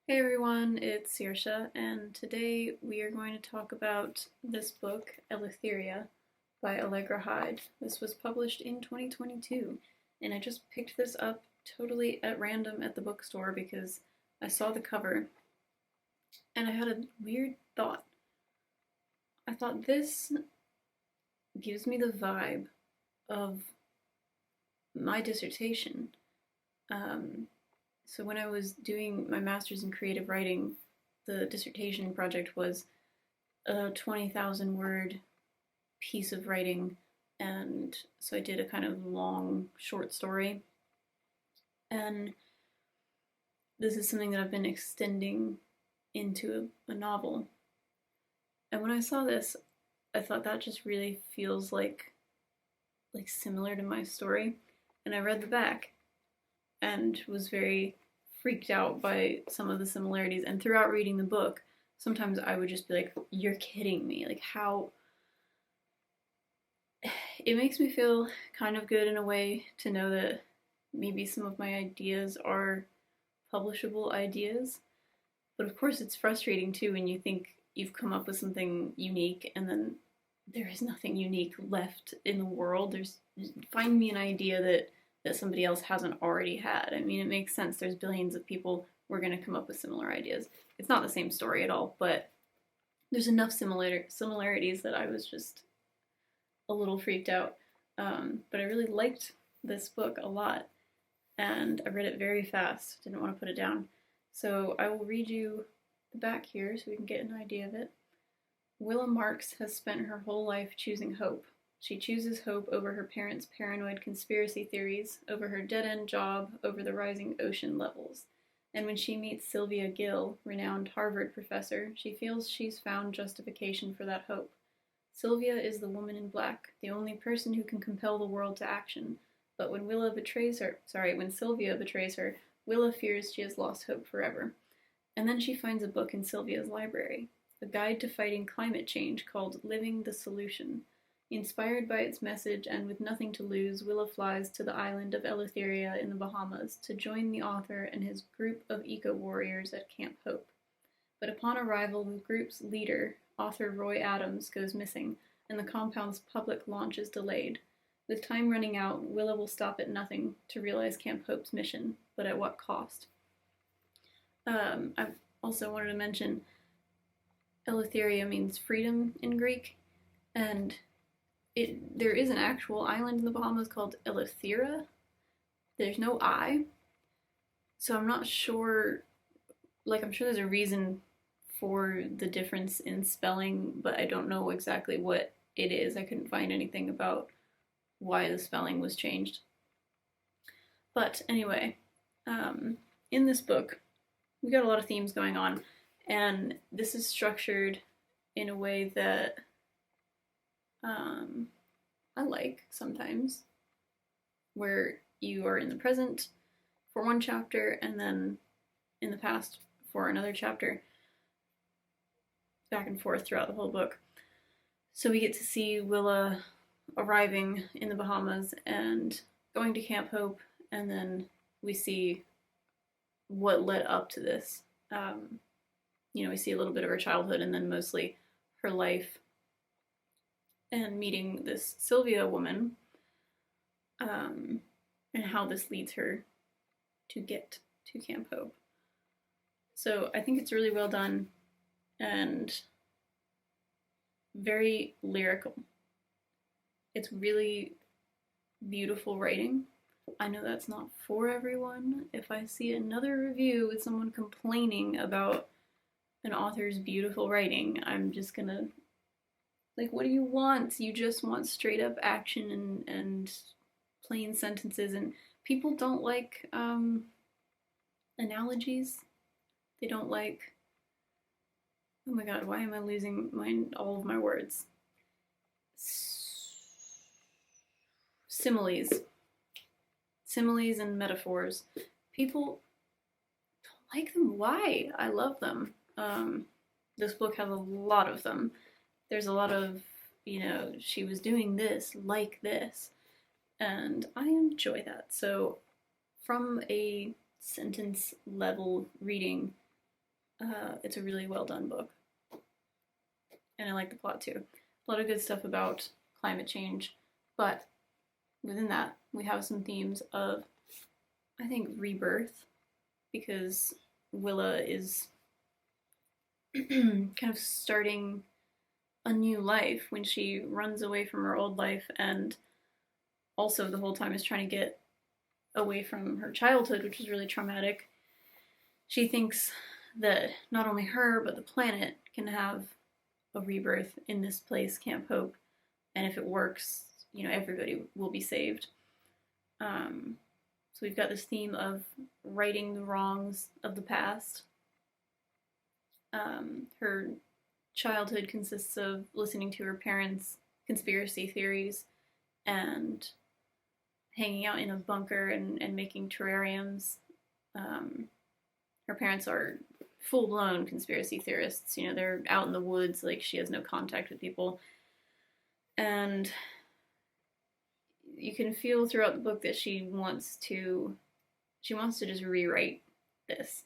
Hey everyone, it's Saoirse, and today we are going to talk about this book, Eleutheria, by Allegra Hyde. This was published in 2022, and I just picked this up totally at random at the bookstore because I saw the cover, and I had a weird thought. I thought this gives me the vibe of my dissertation. So when I was doing my master's in creative writing, the dissertation project was a 20,000 word piece of writing, and so I did a kind of long short story. And this is something that I've been extending into a novel. And when I saw this, I thought that just really feels like similar to my story. And I read the back and was very freaked out by some of the similarities. And throughout reading the book, sometimes I would just be like, you're kidding me. Like, how? It makes me feel kind of good in a way to know that maybe some of my ideas are publishable ideas. But of course, it's frustrating too when you think you've come up with something unique and then there is nothing unique left in the world. Find me an idea that somebody else hasn't already had. I mean, it makes sense. There's billions of people. We're going to come up with similar ideas. It's not the same story at all, but there's enough similarities that I was just a little freaked out. But I really liked this book a lot, and I read it very fast. Didn't want to put it down. So I will read you the back here so we can get an idea of it. Willa Marks has spent her whole life choosing hope. She chooses hope over her parents' paranoid conspiracy theories, over her dead-end job, over the rising ocean levels. And when she meets Sylvia Gill, renowned Harvard professor, she feels she's found justification for that hope. Sylvia is the woman in black, the only person who can compel the world to action. But when Sylvia betrays her, Willa fears she has lost hope forever. And then she finds a book in Sylvia's library, a guide to fighting climate change called Living the Solution. Inspired by its message and with nothing to lose, Willa flies to the island of Eleutheria in the Bahamas to join the author and his group of eco-warriors at Camp Hope. But upon arrival, the group's leader, author Roy Adams, goes missing, and the compound's public launch is delayed. With time running out, Willa will stop at nothing to realize Camp Hope's mission, but at what cost? I've also wanted to mention Eleutheria means freedom in Greek, and there is an actual island in the Bahamas called Eleutheria. There's no I, so I'm not sure. I'm sure there's a reason for the difference in spelling, but I don't know exactly what it is. I couldn't find anything about why the spelling was changed. But anyway, in this book, we got a lot of themes going on, and this is structured in a way that I like sometimes, where you are in the present for one chapter and then in the past for another chapter, back and forth throughout the whole book. So we get to see Willa arriving in the Bahamas and going to Camp Hope, and then we see what led up to this. We see a little bit of her childhood and then mostly her life, and meeting this Sylvia woman, and how this leads her to get to Camp Hope. So I think it's really well done and very lyrical. It's really beautiful writing. I know that's not for everyone. If I see another review with someone complaining about an author's beautiful writing, I'm just gonna what do you want? You just want straight up action and plain sentences, and people don't like analogies. They don't like, oh my god, why am I losing all of my words? Similes and metaphors. People don't like them. Why? I love them. This book has a lot of them. There's a lot of, she was doing this, like this, and I enjoy that. So from a sentence level reading, It's a really well done book, and I like the plot too. A lot of good stuff about climate change, but within that, we have some themes of, I think, rebirth, because Willa is kind of starting a new life when she runs away from her old life, and also the whole time is trying to get away from her childhood, which was really traumatic. She thinks that not only her, but the planet can have a rebirth in this place, Camp Hope, and if it works, everybody will be saved. So we've got this theme of righting the wrongs of the past. Her childhood consists of listening to her parents' conspiracy theories and hanging out in a bunker and making terrariums. Her parents are full-blown conspiracy theorists. They're out in the woods, like she has no contact with people. And you can feel throughout the book that she wants to just rewrite this.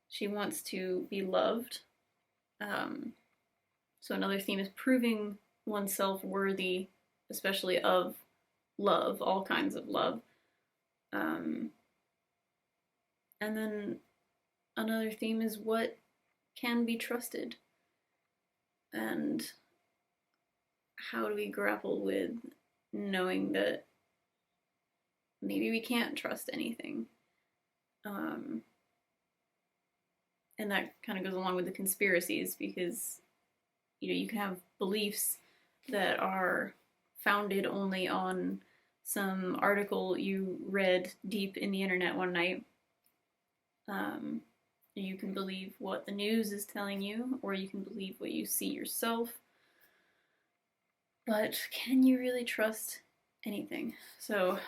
She wants to be loved. So another theme is proving oneself worthy, especially of love, all kinds of love. And then another theme is what can be trusted, and how do we grapple with knowing that maybe we can't trust anything. And that kind of goes along with the conspiracies, because you can have beliefs that are founded only on some article you read deep in the internet one night. You can believe what the news is telling you, or you can believe what you see yourself. But can you really trust anything? So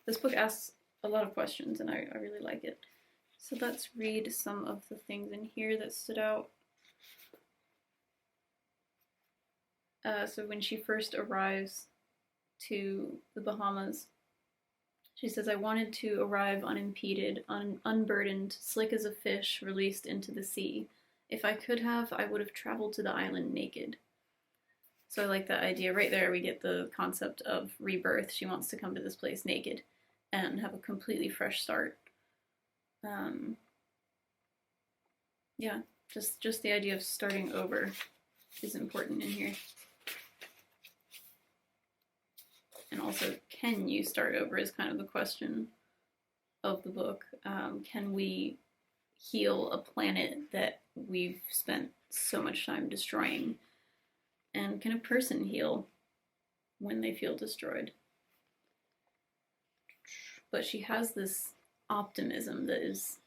this book asks a lot of questions, and I really like it. So let's read some of the things in here that stood out. So when she first arrives to the Bahamas, she says, "I wanted to arrive unimpeded, unburdened, slick as a fish released into the sea. If I could have, I would have traveled to the island naked." So I like that idea. Right there, we get the concept of rebirth. She wants to come to this place naked and have a completely fresh start. Yeah, just the idea of starting over is important in here. And also, can you start over is kind of the question of the book. Can we heal a planet that we've spent so much time destroying? And can a person heal when they feel destroyed? But she has this optimism that is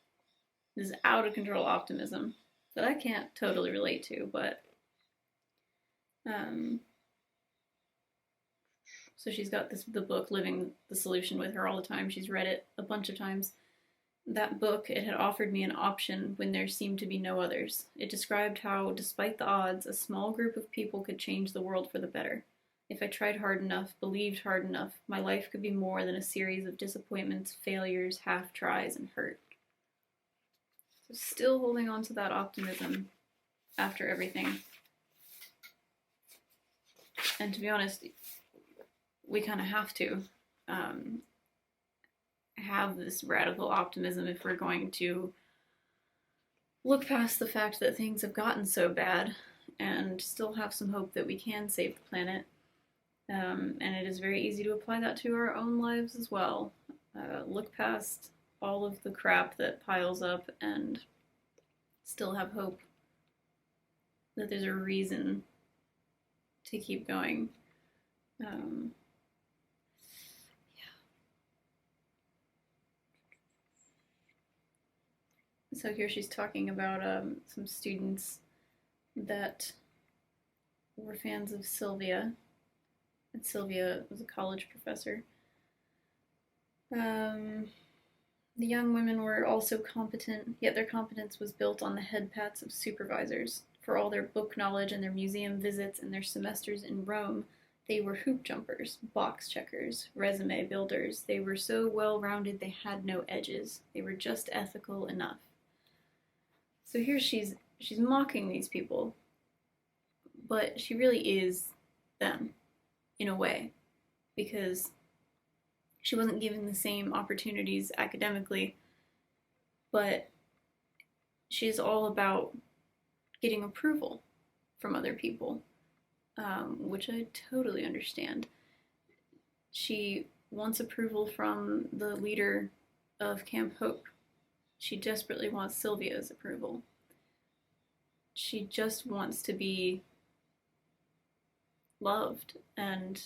out of control optimism that I can't totally relate to, but so she's got the book Living the Solution with her all the time. She's read it a bunch of times. That book, it had offered me an option when there seemed to be no others. It described how, despite the odds, a small group of people could change the world for the better. If I tried hard enough, believed hard enough, my life could be more than a series of disappointments, failures, half-tries, and hurt. So still holding on to that optimism after everything. And to be honest, we kind of have to have this radical optimism if we're going to look past the fact that things have gotten so bad and still have some hope that we can save the planet. And it is very easy to apply that to our own lives as well. Look past all of the crap that piles up and still have hope that there's a reason to keep going. So here she's talking about some students that were fans of Sylvia, and Sylvia was a college professor. The young women were also competent, yet their competence was built on the head pats of supervisors. For all their book knowledge and their museum visits and their semesters in Rome, they were hoop jumpers, box checkers, resume builders. They were so well-rounded they had no edges. They were just ethical enough. So here she's she's mocking these people, but she really is them in a way, because she wasn't given the same opportunities academically, but she's all about getting approval from other people, which I totally understand. She wants approval from the leader of Camp Hope. She desperately wants Sylvia's approval. She just wants to be loved and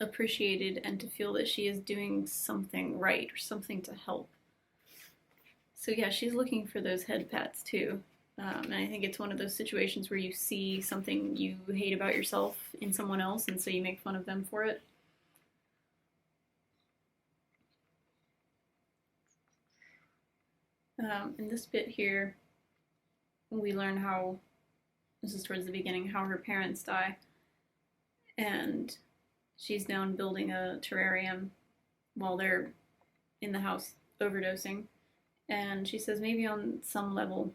appreciated and to feel that she is doing something right or something to help. So yeah, she's looking for those head pats too. And I think it's one of those situations where you see something you hate about yourself in someone else, and so you make fun of them for it. In this bit here, we learn how, this is towards the beginning, how her parents die. And she's down building a terrarium while they're in the house overdosing. And she says, maybe on some level,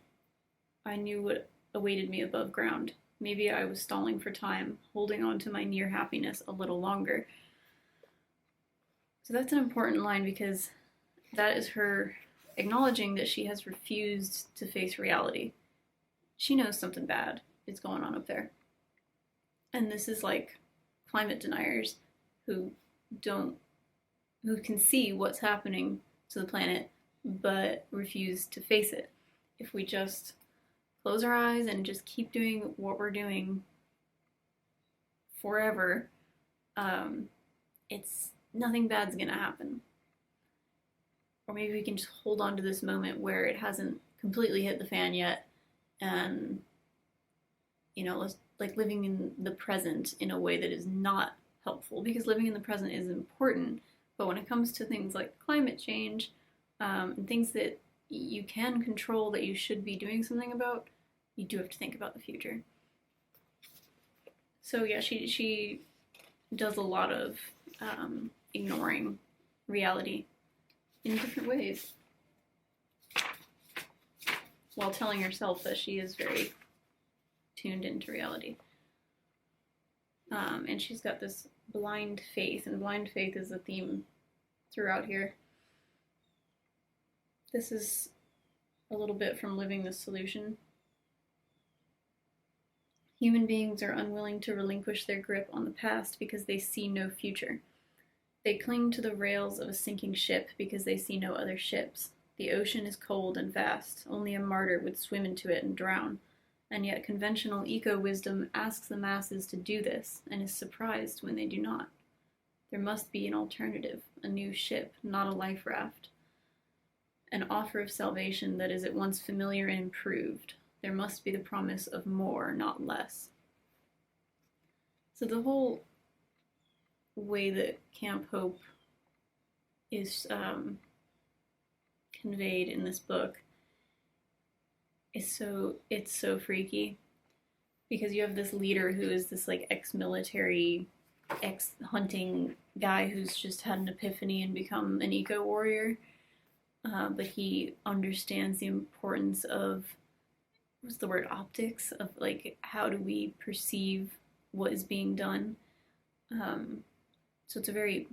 I knew what awaited me above ground. Maybe I was stalling for time, holding on to my near happiness a little longer. So that's an important line, because that is her acknowledging that she has refused to face reality. She knows something bad is going on up there. And this is like climate deniers who can see what's happening to the planet but refuse to face it. If we just close our eyes and just keep doing what we're doing forever, it's nothing bad's gonna happen. Or maybe we can just hold on to this moment where it hasn't completely hit the fan yet, and like living in the present in a way that is not helpful, because living in the present is important, but when it comes to things like climate change, and things that you can control, that you should be doing something about, you do have to think about the future. So yeah, she does a lot of ignoring reality in different ways, while telling herself that she is very tuned into reality. And she's got this blind faith, and blind faith is a theme throughout here. This is a little bit from Living the Solution. Human beings are unwilling to relinquish their grip on the past because they see no future. They cling to the rails of a sinking ship because they see no other ships. The ocean is cold and vast. Only a martyr would swim into it and drown. And yet conventional eco-wisdom asks the masses to do this and is surprised when they do not. There must be an alternative, a new ship, not a life raft. An offer of salvation that is at once familiar and improved. There must be the promise of more, not less. So the whole way that Camp Hope is conveyed in this book is so freaky, because you have this leader who is this like ex-military, ex-hunting guy who's just had an epiphany and become an eco-warrior, but he understands the importance of, what's the word, optics, of like how do we perceive what is being done. So it's a very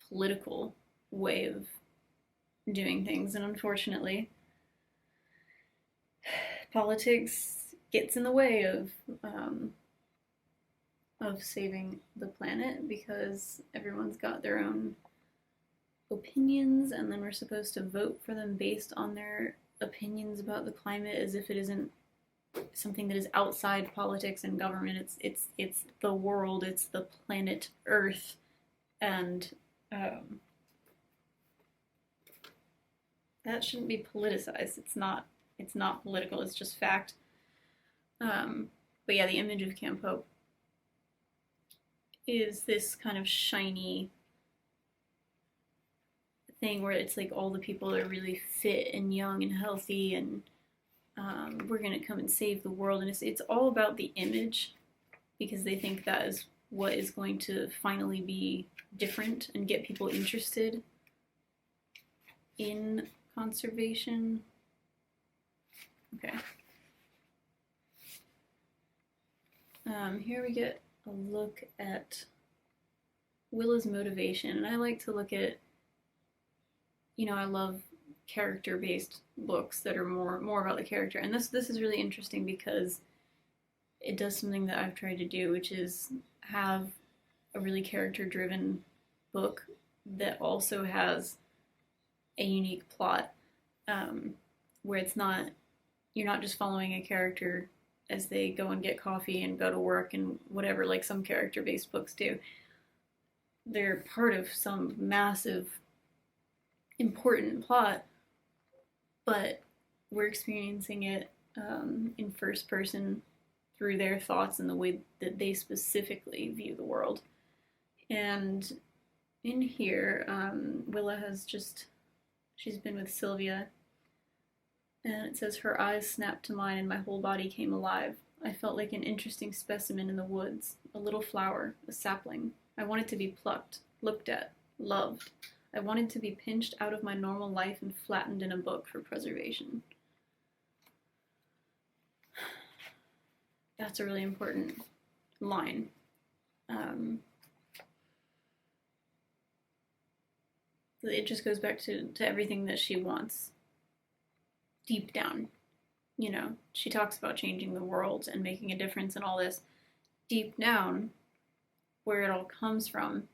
political way of doing things, and unfortunately politics gets in the way of saving the planet, because everyone's got their own opinions, and then we're supposed to vote for them based on their opinions about the climate, as if it isn't something that is outside politics and government. It's the world, it's the planet Earth, and that shouldn't be politicized. It's not political, it's just fact. But yeah, the image of Camp Hope is this kind of shiny thing where it's like all the people are really fit and young and healthy, and we're gonna come and save the world, and it's all about the image, because they think that is what is going to finally be different and get people interested in conservation. Okay. Here we get a look at Willa's motivation, and I like to look at, I love character-based books that are more about the character, and this is really interesting because it does something that I've tried to do, which is have a really character-driven book that also has a unique plot, where you're not just following a character as they go and get coffee and go to work and whatever, like some character-based books do. They're part of some massive, important plot, but we're experiencing it in first person through their thoughts and the way that they specifically view the world. And in here, Willa she's been with Sylvia, and it says, her eyes snapped to mine and my whole body came alive. I felt like an interesting specimen in the woods, a little flower, a sapling. I wanted to be plucked, looked at, loved. I wanted to be pinched out of my normal life and flattened in a book for preservation. That's a really important line. It just goes back to everything that she wants deep down. She talks about changing the world and making a difference and all this. Deep down, where it all comes from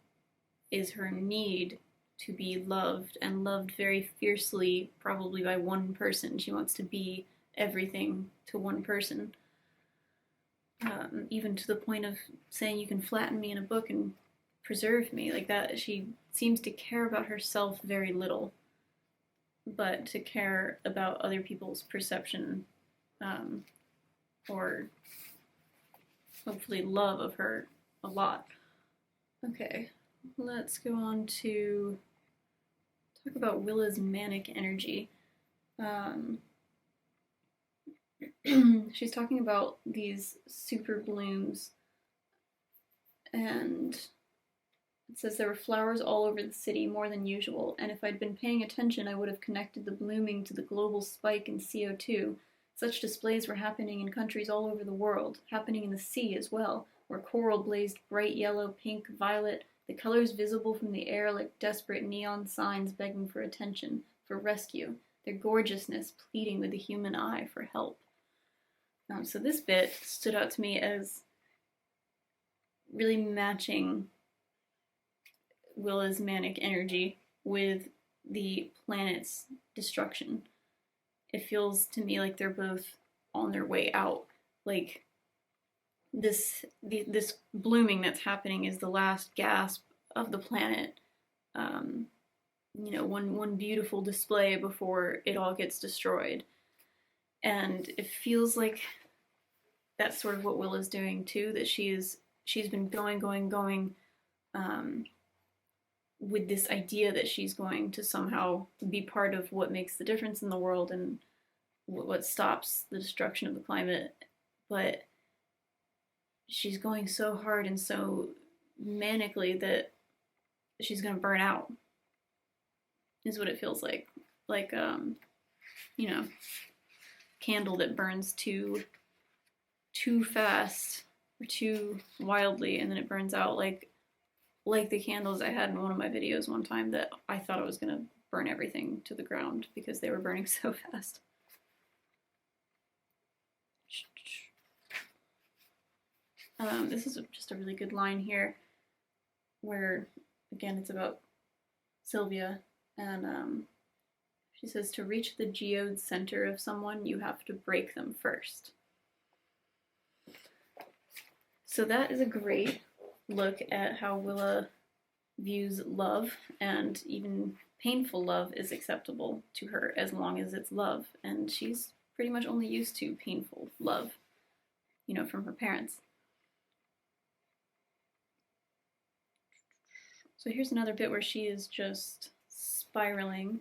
is her need to be loved, and loved very fiercely, probably by one person. She wants to be everything to one person. Even to the point of saying, you can flatten me in a book and preserve me. Like that, she seems to care about herself very little, but to care about other people's perception, or hopefully love of her a lot. Okay, let's go on to talk about Willa's manic energy. She's talking about these super blooms, and it says there were flowers all over the city, more than usual, and if I'd been paying attention, I would have connected the blooming to the global spike in CO2. Such displays were happening in countries all over the world, happening in the sea as well, where coral blazed bright yellow, pink, violet, the colors visible from the air like desperate neon signs begging for attention, for rescue, their gorgeousness pleading with the human eye for help. So this bit stood out to me as really matching Willa's manic energy with the planet's destruction. It feels to me like they're both on their way out. Like this blooming that's happening is the last gasp of the planet. One beautiful display before it all gets destroyed. And it feels like that's sort of what Willa's doing too, that she's been going, with this idea that she's going to somehow be part of what makes the difference in the world and what stops the destruction of the climate. But she's going so hard and so manically that she's going to burn out, is what it feels like. Like, candle that burns too fast or too wildly, and then it burns out, like the candles I had in one of my videos one time that I thought I was going to burn everything to the ground because they were burning so fast. This is just a really good line here where, again, it's about Sylvia, and she says, to reach the geode center of someone, you have to break them first. So that is a great look at how Willa views love, and even painful love is acceptable to her as long as it's love, and she's pretty much only used to painful love, from her parents. So here's another bit where she is just spiraling.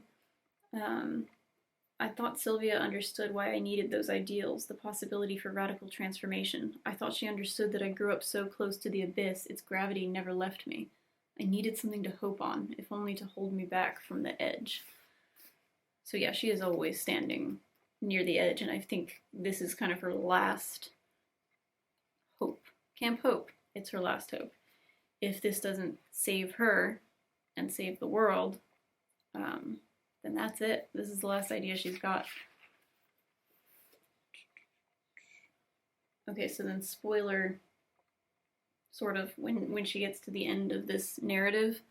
I thought Sylvia understood why I needed those ideals, the possibility for radical transformation. I thought she understood that I grew up so close to the abyss, its gravity never left me. I needed something to hope on, if only to hold me back from the edge. So yeah, she is always standing near the edge, and I think this is kind of her last hope, Camp Hope. It's her last hope. If this doesn't save her and save the world, then that's it. This is the last idea she's got. Okay, so then spoiler, sort of, when she gets to the end of this narrative,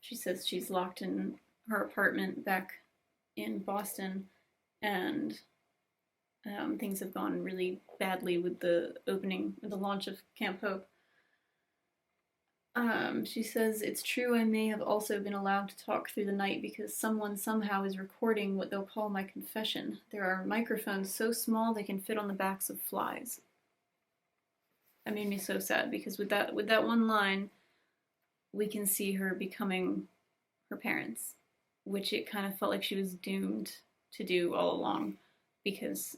she says she's locked in her apartment back in Boston, and things have gone really badly with the launch of Camp Hope. She says, "It's true I may have also been allowed to talk through the night because someone somehow is recording what they'll call my confession. There are microphones so small they can fit on the backs of flies." That made me so sad because with that one line, we can see her becoming her parents, which it kind of felt like she was doomed to do all along, because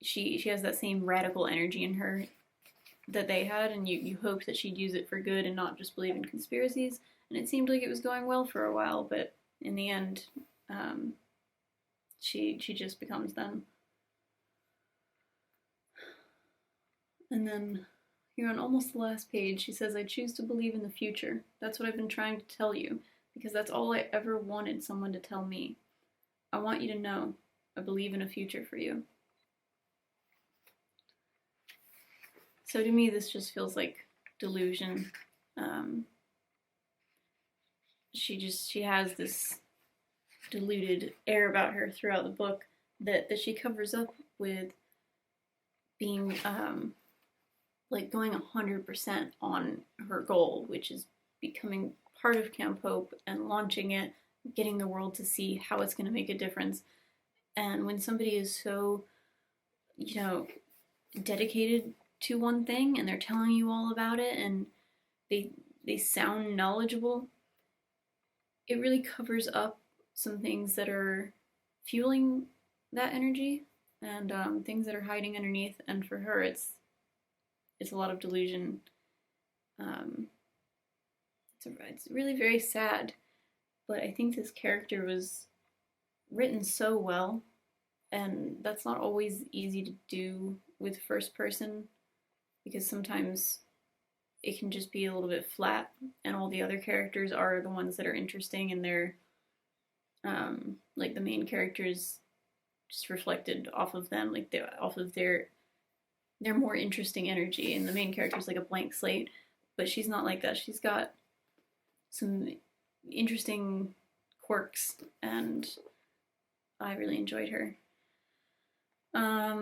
she has that same radical energy in her that they had, and you hoped that she'd use it for good and not just believe in conspiracies, and it seemed like it was going well for a while, but in the end, she just becomes them. And then here on almost the last page, she says, "I choose to believe in the future. That's what I've been trying to tell you, because that's all I ever wanted someone to tell me. I want you to know I believe in a future for you." So to me, this just feels like delusion. She has this deluded air about her throughout the book that she covers up with being like going 100% on her goal, which is becoming part of Camp Hope and launching it, getting the world to see how it's going to make a difference. And when somebody is so, dedicated to one thing and they're telling you all about it and they sound knowledgeable, it really covers up some things that are fueling that energy and things that are hiding underneath. And for her, it's a lot of delusion. It's really very sad, but I think this character was written so well, and that's not always easy to do with first person, because sometimes it can just be a little bit flat, and all the other characters are the ones that are interesting, and they're like the main characters just reflected off of them, like off of their more interesting energy, and the main character's like a blank slate, but she's not like that. She's got some interesting quirks, and I really enjoyed her.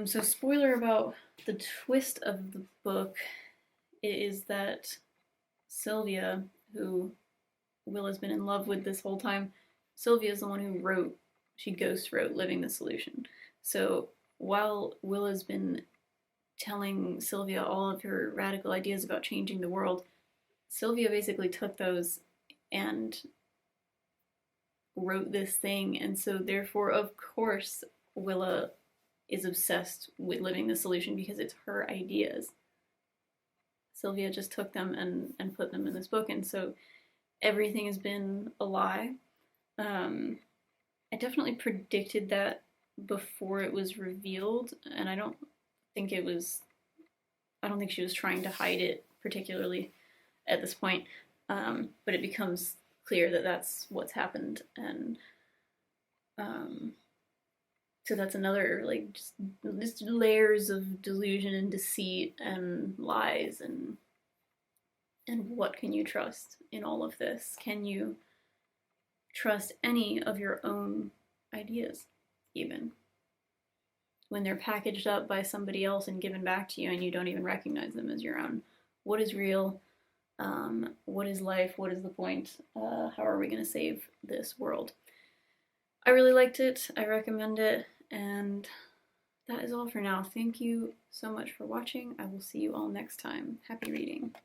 So spoiler about the twist of the book is that Sylvia, who Will has been in love with this whole time, Sylvia is the one who she ghost wrote Living the Solution. So while Will has been telling Sylvia all of her radical ideas about changing the world, Sylvia basically took those and wrote this thing, and so therefore, of course, Willa is obsessed with Living the Solution because it's her ideas. Sylvia just took them and put them in this book, and so everything has been a lie. I definitely predicted that before it was revealed, and I don't think she was trying to hide it particularly at this point, but it becomes clear that that's what's happened, and so that's another, like, just layers of delusion and deceit and lies, and what can you trust in all of this? Can you trust any of your own ideas, even when they're packaged up by somebody else and given back to you and you don't even recognize them as your own? What is real? What is life? What is the point? How are we going to save this world? I really liked it. I recommend it. And that is all for now. Thank you so much for watching. I will see you all next time. Happy reading.